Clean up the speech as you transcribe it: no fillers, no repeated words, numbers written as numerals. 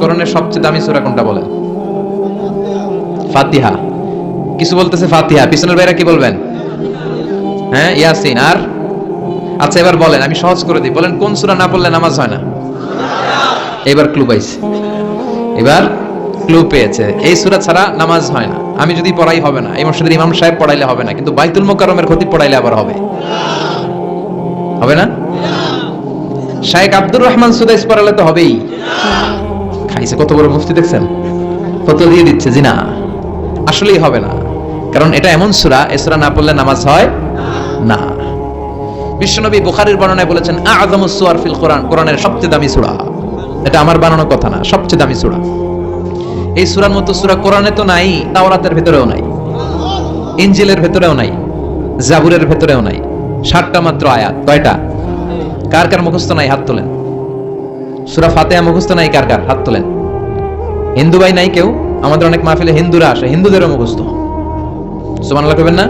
কোরআনের সবচেয়ে দামি সূরা কোনটা বলেন? ফাতিহা। কিছু বলতেছে ফাতিহা, পিছনের ভাইরা কি বলবেন? হ্যাঁ, ইয়াসিন। আর আচ্ছা এবার বলেন, আমি সহজ করে দিই, বলেন কোন সূরা না পড়লে নামাজ হয় না? এবার ক্লু পাইছে, এবার ক্লু পেয়েছে। এই সূরা ছাড়া নামাজ হয় না। আমি যদি পড়াই হবে না, এই মসজিদের ইমাম সাহেব পড়াইলে হবে না, কিন্তু বাইতুল মুকাররমের খতিব পড়াইলে আবার হবে। হবে না? শাইখ আব্দুর রহমান সুদাইস পড়ালে তো হবেই। খাইছে কত বড় মুফতি দেখছেন, কত দিয়ে দিচ্ছে। জি না, আসলেই হবে না, কারণ এটা এমন সূরা, এই সূরা না পড়লে নামাজ হয় না। বিশ্বনবী বুখারীর বর্ণনায় বলেছেন আ'যামুস সুওয়ার ফিল কোরআন, কোরআনের সবচেয়ে দামি সূরা। এটা আমার বানানো কথা না, সবচেয়ে দামি সূরা। এই সূরার মতো সূরা কোরআনে তো নাই, তাওরাতের ভেতরেও নাই, ইনজিলের ভেতরেও নাই, জাবুরের ভেতরেও নাই। 60টা মাত্র আয়াত। কয়টা? কার কার মুখস্থ নাই হাত তোলেন। সূরা ফাতিহা মুখস্থ নাই কার কার? হাত তোলেন। হিন্দু ভাই নাই কেউ? আমাদের অনেক মাহফিলে হিন্দুরা আসে, হিন্দুদেরও মুখস্থ। সুবহানাল্লাহ কইবেন না?